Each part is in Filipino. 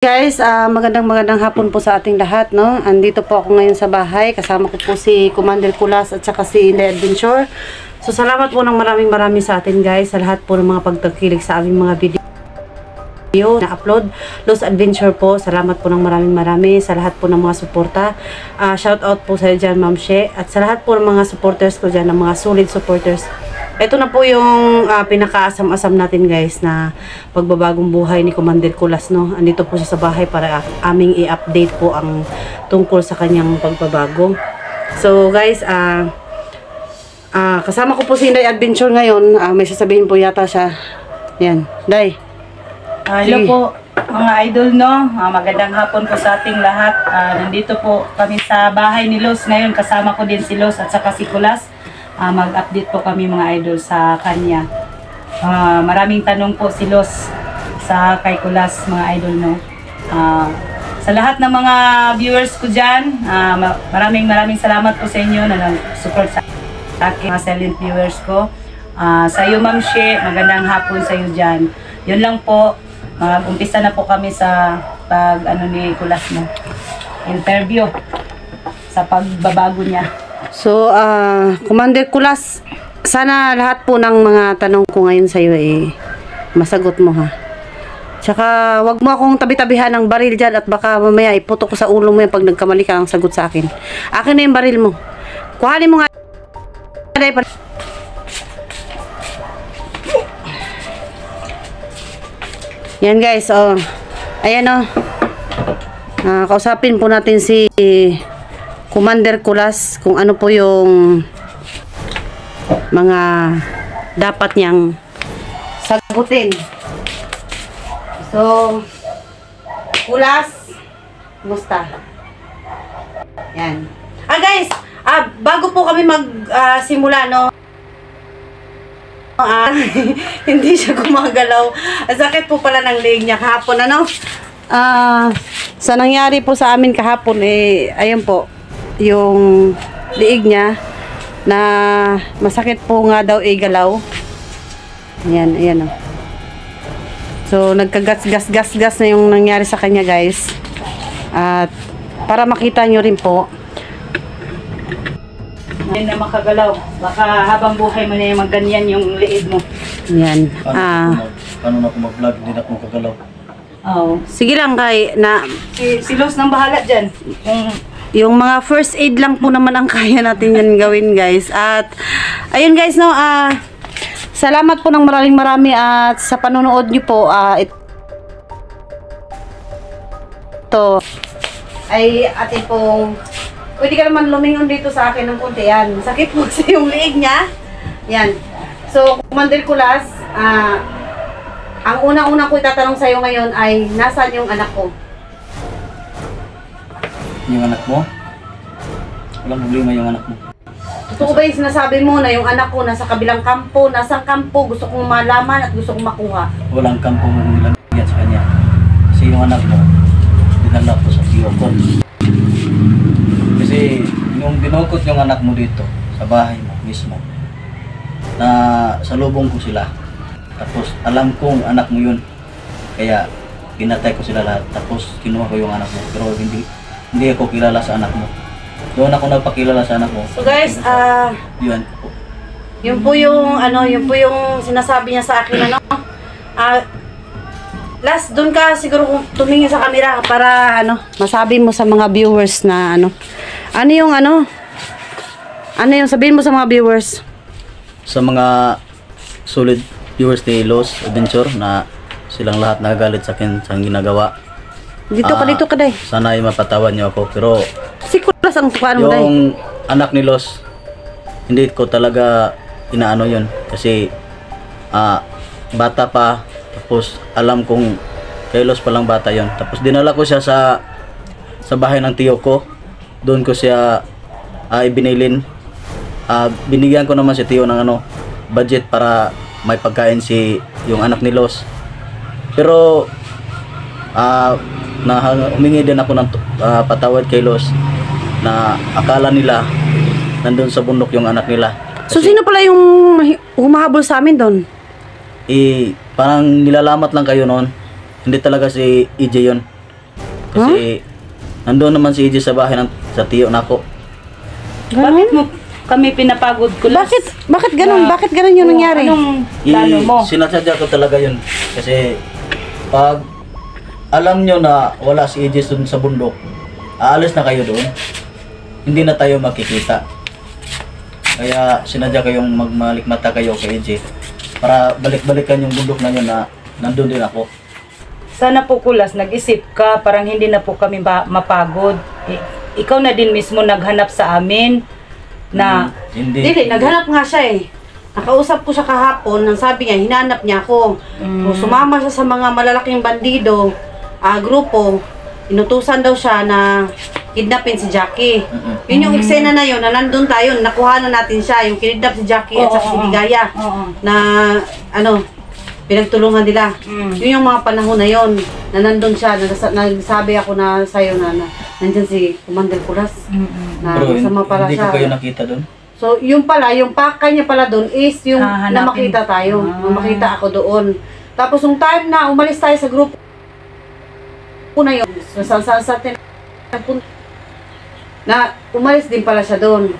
Guys, magandang hapon po sa ating lahat, no? Andito po ako ngayon sa bahay. Kasama ko po si Commander Kulas at saka si Inday Adventure. So, salamat po ng maraming sa atin, guys. Sa lahat po ng mga pagtangkilik sa aming mga video na upload. Lost Adventure po. Salamat po ng marami sa lahat po ng mga suporta. Shout out po sa dyan, Ma'am She. At sa lahat po ng mga supporters ko dyan, ng mga solid supporters. Ito na po yung pinakaasam-asam natin, guys, na pagbabagong buhay ni Commander Kulas, no? Andito po siya sa bahay para aming i-update po ang tungkol sa kanyang pagbabago. So, guys, kasama ko po si Inday Adventure ngayon. May sasabihin po yata siya. Yan, Day. Hello po mga idol, no? Magandang hapon po sa ating lahat. Nandito po kami sa bahay ni Los ngayon. Kasama ko din si Los at saka si Kulas. Mag-update po kami mga idol sa kanya. Maraming tanong po si Los sa kay Kulas, mga idol, no? Sa lahat ng mga viewers ko dyan, maraming salamat po sa inyo na nag-support sa aking mga silent viewers ko. Sa iyo, Ma'am She, magandang hapon sa iyo dyan. Yun lang po, mag-umpisa na po kami sa ni Kulas, no? Interview sa pagbabago niya. So, Commander Kulas, sana lahat po ng mga tanong ko ngayon sa iyo masagot mo, ha. Tsaka, wag mo akong tabi-tabihan ng baril dyan at baka mamaya iputok ko sa ulo mo yan pag nagkamali ka ang sagot sa akin. Akin na yung baril mo. Kuhanin mo nga. Yan, guys, ayan, kausapin po natin si Commander Kulas kung ano po yung mga dapat niyang sagutin. So, Kulas, kumusta? Yan. Guys, bago po kami simula, no? Hindi siya gumagalaw. Sakit po pala ng leg niya kahapon, ano? Sa nangyari po sa amin kahapon, ayun po, yung liig niya na masakit po nga daw galaw. Ayan, oh. So, nagkagas-gas na yung nangyari sa kanya, guys. At para makita nyo rin po, hindi na makagalaw. Baka habang buhay mo na yung magganyan yung liig mo. Ayan. Paano na ako mag-vlog? Hindi na ako makagalaw. Oh. Sige lang, kay na Si Los nang bahala dyan. yung mga first aid lang po naman ang kaya natin yan gawin, guys. At ayun, guys, no, salamat po ng marami at sa panonood nyo po. Ito ay atin pong pwede ka naman lumingon dito sa akin ng konti. Yan, sakit po sa yung liig niya. Yan. So, Commander Kulas, ang unang-unang ko itatanong sa'yo ngayon ay nasaan yung anak ko? Yung anak mo? Walang problema yung anak mo. Totoo ba yung sinasabi mo na yung anak ko nasa kabilang kampo? Nasang kampo? Gusto kong malaman at gusto kong makuha. Walang kampo mo nilagyan sa kanya. Kasi yung anak mo, dinala ko sa tiyo ko. Kasi yung binukot yung anak mo dito, sa bahay mo mismo, na salubong ko sila. Tapos alam kong anak mo yun. Kaya pinatay ko sila lahat. Tapos kinuha ko yung anak mo. Pero hindi ako kilala sa anak mo. Doon ako nagpakilala sa anak mo. So, guys, yun po. yun po yung sinasabi niya sa akin, ano? Last, doon ka siguro tumingin sa camera para masabi mo sa mga viewers na ano yung sabihin mo sa mga viewers? Sa mga solid viewers ni Los Adventure na silang lahat nagagalit sa akin sa ginagawa. Dito ka, Day. Sana ay mapatawad niyo ako. Pero Si Kulas ang tukaan mo, Day. yung anak ni Los, hindi ko talaga inaano yun. Kasi bata pa. Tapos alam kong kay Los palang bata yon. Tapos dinala ko siya sa bahay ng tiyo ko. Doon ko siya ibinilin. Binigyan ko naman si tiyo ng budget para may pagkain yung anak ni Los. Pero humingi din ako ng patawad kay Los na akala nila nandun sa bundok yung anak nila. So, sino pala yung humahabol sa amin doon? Parang nilalamat lang kayo noon. Hindi talaga si EJ yun. Kasi nandoon naman si EJ sa bahay sa tiyo nako. Bakit mo kami pinapagod ko? Bakit ganun? Bakit ganun yung nangyari? Anong plano mo? Sinasadya ko talaga yun. Kasi pag alam nyo na wala si EJ dun sa bundok, aalis na kayo doon, hindi na tayo makikita. Kaya sinadya kayong magmalikmata kayo kay EJ para balik-balikan yung bundok na yun na nandun din ako. Sana po Kulas, nag-isip ka, parang hindi na po kami mapagod. Ikaw na din mismo naghanap sa amin na Hindi. Naghanap nga siya eh. Nakausap ko siya kahapon, nang sabi niya, hinanap niya ako. So, sumama siya sa mga malalaking bandido, grupo, inutusan daw siya na kidnapin si Jackie. Yun yung eksena na yun, na nandun tayo, nakuha na natin siya, yung kinidnap si Jackie at saka si Ligaya, na pinagtulungan nila. Yun yung mga panahon na yun, na nandun siya, nagsabi ako na sa'yo na nandyan si Commander Kulas, na Bro, masama pala hindi siya. ko kayo nakita doon. So, yung pala, yung pakay niya pala doon is yung na Hahanapin. makita tayo. Na makita ako doon. Tapos, yung time na umalis tayo sa grupo na yun, sa na umalis din pala siya doon.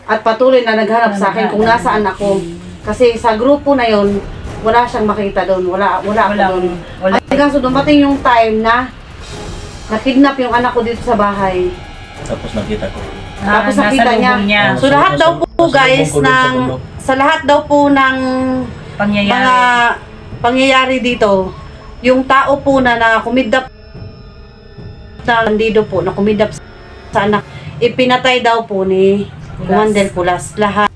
At patuloy na naghanap sa akin kung nasaan ako. Kasi sa grupo na yun, wala siyang makita doon. Wala ako doon. Hanggang so, dumating yung time na nakidnap yung anak ko dito sa bahay. Tapos nakita ko. Tapos nasa nakita lubong niya. So lahat daw po guys sa lahat daw po ng Pangyayari. mga pangyayari dito, yung tao po na kumidap na bandido po, na kumidap sa anak, ipinatay daw po ni Commander Kulas. Lahat.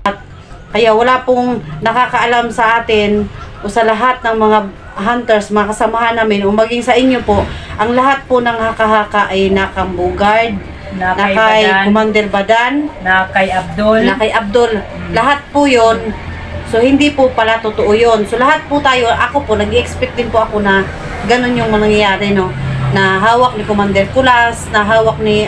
Kaya wala pong nakakaalam sa atin o sa lahat ng mga hunters, mga kasamahan namin, o maging sa inyo po, ang lahat po ng haka-haka ay nakambugard, na na kay kay Badan, Commander Badan, na kay Abdul. na kay Abdul. Lahat po yon. So, hindi po pala totoo yon. So, lahat po tayo, ako po, nag-expect din po ako na ganun yung mangyayari, no? Na hawak ni Commander Kulas, na hawak ni,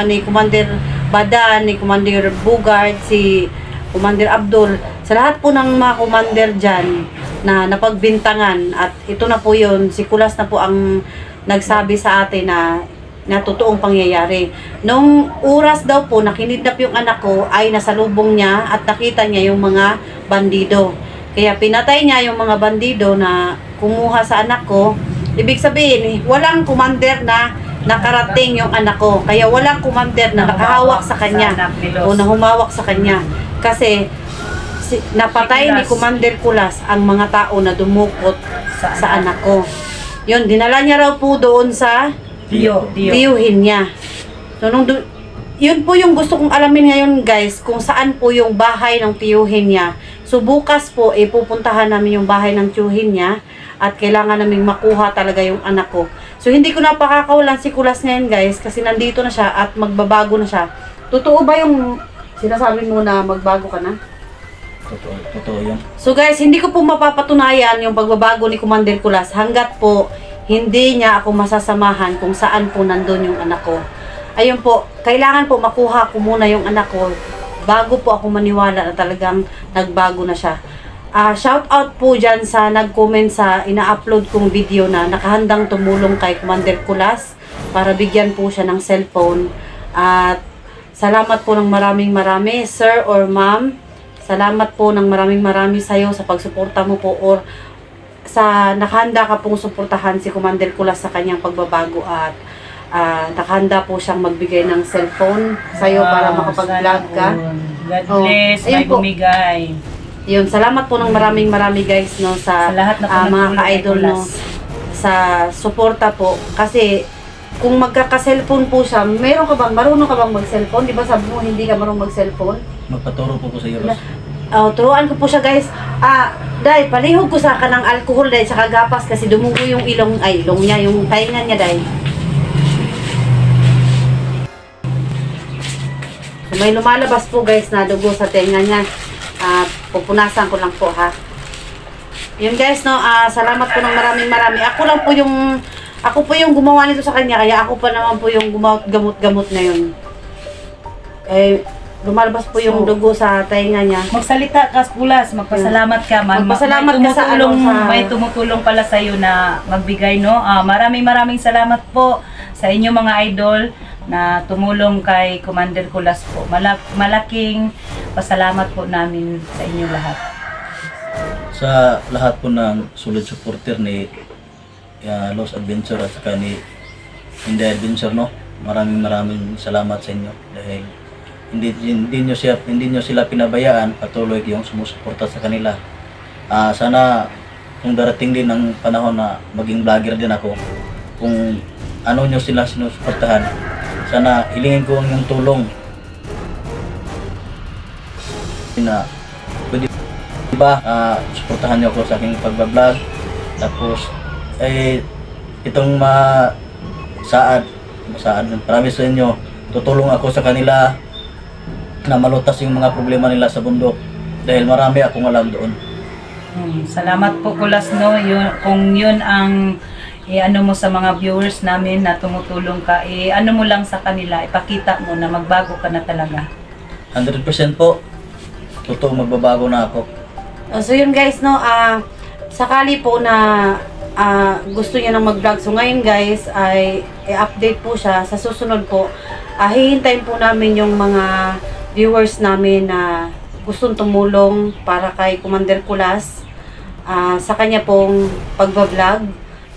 ni Commander Badan, ni Commander Bugard, si Commander Abdul. Sa lahat po ng mga commander dyan na napagbintangan, at ito na po yon, si Kulas na po ang nagsabi sa atin na totoong pangyayari. Nung oras daw po na kinidnap yung anak ko ay nasa lubong niya at nakita niya yung mga bandido. Kaya pinatay niya yung mga bandido na kumuha sa anak ko. Ibig sabihin, walang commander na nakarating yung anak ko. Kaya walang commander na nakahawak sa kanya o na humawak sa kanya. Kasi napatay ni Commander Kulas ang mga tao na dumukot sa anak ko. Yun, dinala niya raw po doon sa tiyuhin niya. So, yun po yung gusto kong alamin ngayon guys, kung saan po yung bahay ng tiyuhin niya. So, bukas po, pupuntahan namin yung bahay ng tiyuhin niya at kailangan namin makuha talaga yung anak ko. So, hindi ko na pakakawalan si Kulas ngayon guys kasi nandito na siya at magbabago na siya. Totoo ba yung sinasabi mo na magbago ka na? Totoo yun. So guys, hindi ko po mapapatunayan yung pagbabago ni Commander Kulas hanggat po hindi niya ako masasamahan kung saan po nandun yung anak ko. Ayun po, kailangan po makuha ko muna yung anak ko bago po ako maniwala na talagang nagbago na siya. Shout out po dyan sa nag-comment sa ina-upload kong video na nakahandang tumulong kay Commander Kulas para bigyan po siya ng cellphone. At salamat po ng marami sir or ma'am. Salamat po ng marami sa'yo sa pagsuporta mo po or sa nakahanda ka pong suportahan si Commander Kulas sa kanyang pagbabago at nakahanda po siyang magbigay ng cellphone sa'yo para makapag-vlog ka. God bless, may bumigay. Yun, salamat po ng marami guys no sa lahat na mga ka-idol no sa suporta po kasi kung magkaka-cellphone po siya, marunong ka bang mag-cellphone? Di ba sabi mo hindi ka marunong mag-cellphone? Magpaturo po ko sa iyo, Ros. Turuan ko po siya guys. Day, palihog ko sa kanang alcohol day sa kagapas kasi dumugo yung ilong niya, yung tainga niya day. So, may lumalabas po guys na dugo sa tenga niya. Pupunasan ko lang po ha. Yun guys no, salamat po ng marami. Ako po yung gumawa nito sa kanya, kaya ako pa naman po yung gamot-gamot na yun. lumalabas po yung So, dugo sa tainga niya. Magsalita ka, Kulas, magpasalamat ka. Magpasalamat ka sa may tumutulong pala sa iyo na magbigay, no? Maraming salamat po sa inyo mga idol na tumulong kay Commander Kulas po. Malaking pasalamat po namin sa inyo lahat. Sa lahat po ng solid supporter ni Lost Adventure at saka ni Inday Adventure, no? Maraming salamat sa inyo dahil hindi nyo sila pinabayaan, patuloy yung sumusuporta sa kanila. Sana kung darating din ang panahon na maging vlogger din ako, kung ano nyo sila sinusuportahan, sana hilingin ko ang yung tulong na pwede ba suportahan nyo ako sa aking pagbablog. Tapos itong saad, promise sa inyo, tutulong ako sa kanila na malutas yung mga problema nila sa bundok dahil marami akong alam doon. Salamat po, Kulas, no? Kung yun ang ano mo sa mga viewers namin na tumutulong ka, ano mo lang sa kanila, ipakita mo na magbago ka na talaga. 100% po, totoo magbabago na ako. So yun guys, no, sakali po na gusto niya nang mag-vlog. So ngayon guys, ay i-update po siya. Sa susunod po, hihintayin po namin yung mga viewers namin na gustong tumulong para kay Commander Kulas sa kanya pong pagbablog.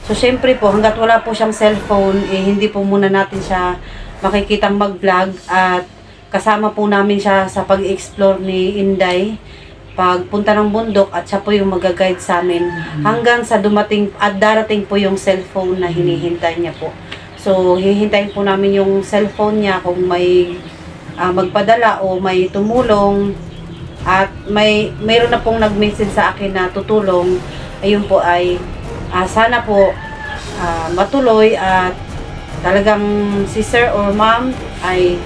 So syempre po, hanggat wala po siyang cellphone, hindi po muna natin siya makikitang mag-vlog at kasama po namin siya sa pag-explore ni Inday pagpunta ng bundok at siya po yung mag-guide sa amin hanggang sa dumating at darating po yung cellphone na hinihintay niya po. So hihintayin po namin yung cellphone niya kung may magpadala o may tumulong at mayroon na pong nag-message sa akin na tutulong. Ayun po ay sana po matuloy at talagang si sir or ma'am ay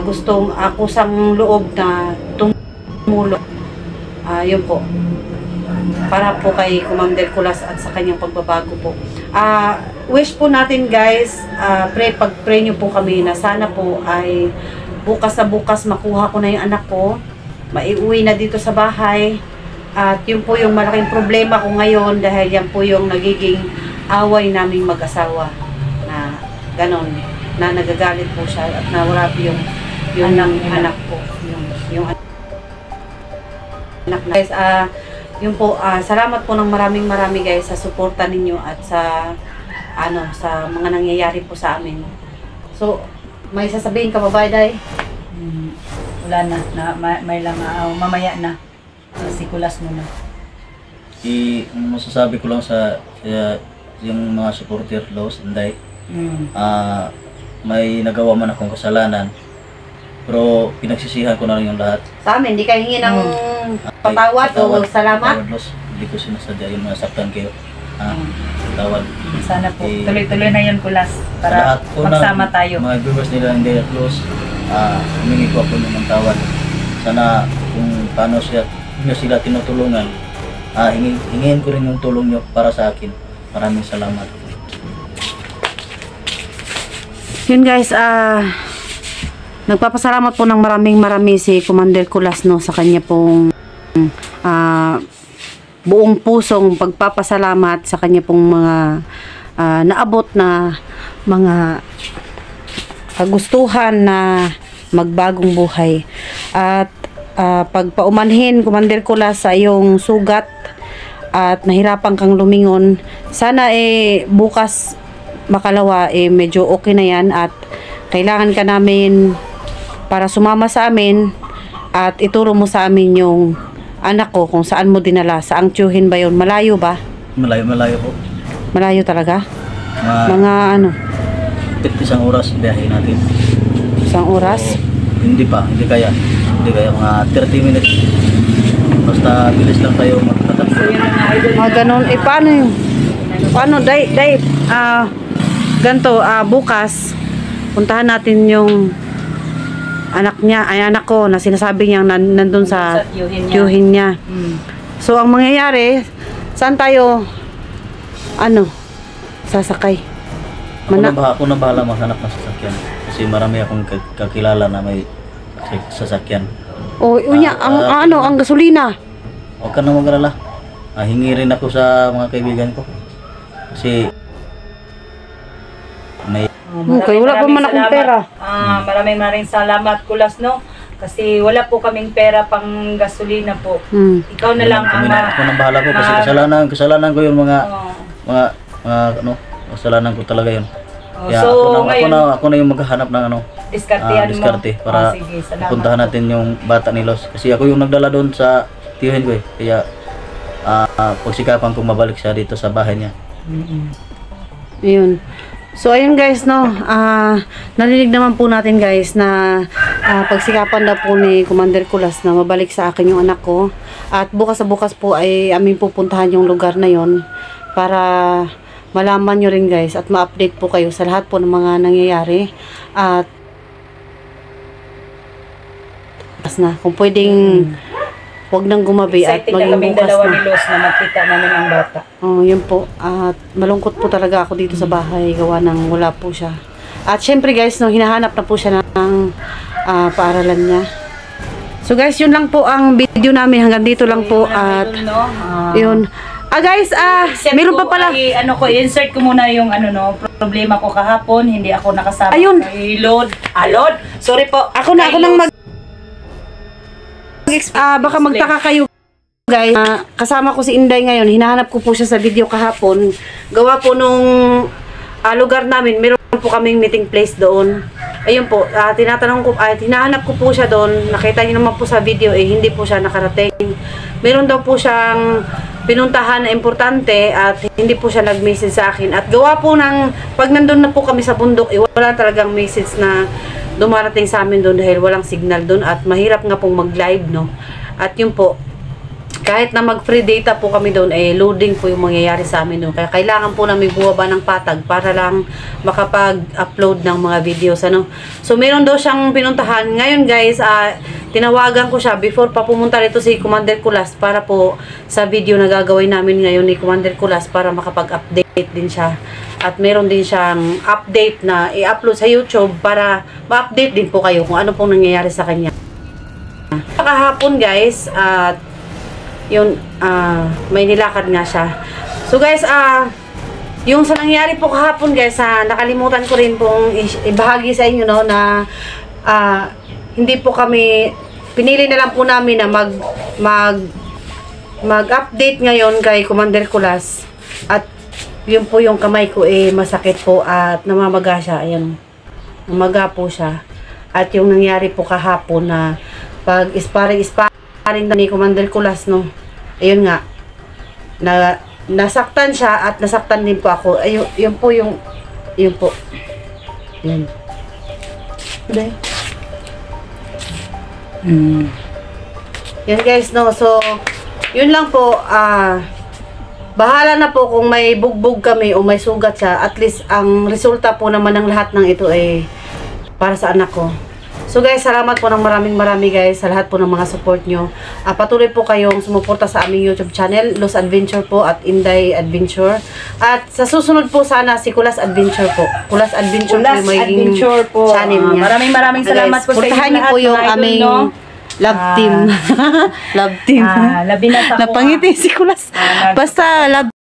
gustong akusang loob na tumulong. Yun po. Para po kay Commander Kulas at sa kanyang pagbabago po. Wish po natin guys, pag-pray nyo po kami na sana po ay bukas na bukas makuha ko na yung anak ko, maiuwi na dito sa bahay. At yun po yung malaking problema ko ngayon dahil yan po yung nagiging away naming mag-asawa na ganon, na nagagalit po siya at nawala po yung anak ko, yung anak na. Guys, yun po, salamat po ng maraming guys sa suporta ninyo at sa sa mga nangyayari po sa amin. So, may sasabihin ka ba, Day? Wala na, may lang mamaya na. Si Kulas muna. Ang masasabi ko lang sa yung mga supporter Lost Inday, may nagawa man akong kasalanan pero pinagsisihan ko na rin yung lahat. Sa amin, hindi kayo hingi ng patawad o salamat? Patawad, Lost. Hindi ko sinasadya yung nasaktan kayo. Patawad. Sana po, tuloy-tuloy na yun, Kulas, para magsama tayo. Mga viewers nila Inday at Lost, humingi ko ako ng tawad. Sana kung paano nyo sila tinutulungan, hingin ko rin yung tulong nyo para sa akin. Maraming salamat. Yun guys, nagpapasalamat po ng marami si Commander Kulas, no, sa kanya pong buong pusong pagpapasalamat sa kanya pong mga naabot na mga kagustuhan na magbagong buhay. At pagpaumanhin, Commander Kulas, sa iyong sugat at nahirapan kang lumingon, sana bukas makalawa medyo okay na yan at kailangan ka namin para sumama sa amin at ituro mo sa amin yung anak ko kung saan mo dinala. Sa Angtyuhin ba yun? Malayo ba? Malayo po. Malayo talaga? Mga ano? 1 oras biyahe natin. 1 oras? Hindi kaya mga 30 minutes. Basta bilis lang tayo magtatakbo. Ganun. Paano yun? Paano? Ganto, bukas puntahan natin yung anak ko na sinasabi niya nandun sa tiyuhin niya. So ang mangyayari, saan tayo sasakay? Ako na bahala maghanap ng sasakyan kasi marami akong kakilala na may sasakyan. O, unya, ang gasolina. Huwag ka na mag-alala. Hingi rin ako sa mga kaibigan ko. Kasi may Okay, wala pa man akong pera. Maraming salamat, Kulas, no? Kasi wala po kaming pera pang gasolina po. Ikaw na lang ang ako nang bahala po kasi kasalanan ko yung mga kasalanan ko talaga yun. Kaya so, ako na yung maghahanap ng diskarte para sige, puntahan natin yung bata ni Los. Kasi ako yung nagdala doon sa tiyuhin ko eh. Kaya pagsikapan kong mabalik siya dito sa bahay niya. Ayun. So, ayun guys, no, narinig naman po natin guys na pagsikapan na po ni Commander Kulas na mabalik sa akin yung anak ko. At bukas sa bukas po ay aming pupuntahan yung lugar na yon para malaman nyo rin guys at ma-update po kayo sa lahat po ng mga nangyayari. At na, kung pwedeng huwag nang gumabi at maging bukas dalawa ni Los na magkita namin ang bata. Oh, yun po. At malungkot po talaga ako dito sa bahay gawa ng wala po siya. At syempre guys, no, hinahanap na po siya ng paaralan niya. So guys, yun lang po ang video namin. Hanggang dito lang po. At yun. Guys, meron pa pala. I-insert ko muna yung problema ko kahapon. Hindi ako nakasama. Ayun. Kay Lord. Lord. Sorry po. Ako nang baka magtaka kayo guys. Kasama ko si Inday ngayon. Hinahanap ko po siya sa video kahapon. Gawa po nung lugar namin. Meron po kaming meeting place doon. Ayun po. Hinahanap ko po siya doon. Nakita niyo naman po sa video hindi po siya nakarating. Meron daw po siyang pinuntahan na importante at hindi po siya nag-message sa akin. At gawa po ng pag nandun na po kami sa bundok, wala talagang message na dumarating sa amin doon dahil walang signal doon at mahirap nga pong mag-live, no? At yun po, kahit na mag-free data po kami doon, loading po yung mangyayari sa amin doon. Kaya kailangan po namin bumaba ng patag para lang makapag-upload ng mga videos, ano? So, meron daw siyang pinuntahan. Ngayon, guys, tinawagan ko siya before pa pumunta rito si Commander Kulas para po sa video na gagawin namin ngayon ni Commander Kulas para makapag-update din siya. At meron din siyang update na i-upload sa YouTube para ma-update din po kayo kung ano pong nangyayari sa kanya. Kahapon guys, at yun, may nilakad nga siya. So guys, yung sa nangyari po kahapon guys, nakalimutan ko rin pong ibahagi sa inyo, no, na hindi po kami, pinili na lang po namin na mag-update ngayon kay Commander Kulas. At yun po yung kamay ko masakit po at namamaga siya. Ayan, namaga po siya. At yung nangyari po kahapon na pag sparring ni Commander Kulas, no, ayun nga, nasaktan siya at nasaktan din po ako. Ayun, yun po yung, yun po. Yun. Okay. Yan guys, no, so yun lang po. Bahala na po kung may bugbog kami o may sugat siya. At least ang resulta po naman ng lahat ng ito para sa anak ko. So guys, salamat po ng maraming guys sa lahat po ng mga support nyo. Patuloy po kayong sumuporta sa aming YouTube channel, Los Adventure po at Inday Adventure. At sa susunod po sana si Kulas Adventure po. Kulas Adventure po yung magiging channel niya. Maraming salamat po sa inyo lahat. Portahan niyo po yung aming love team. Love team. Labi na sa Napangiti si Kulas. Basta love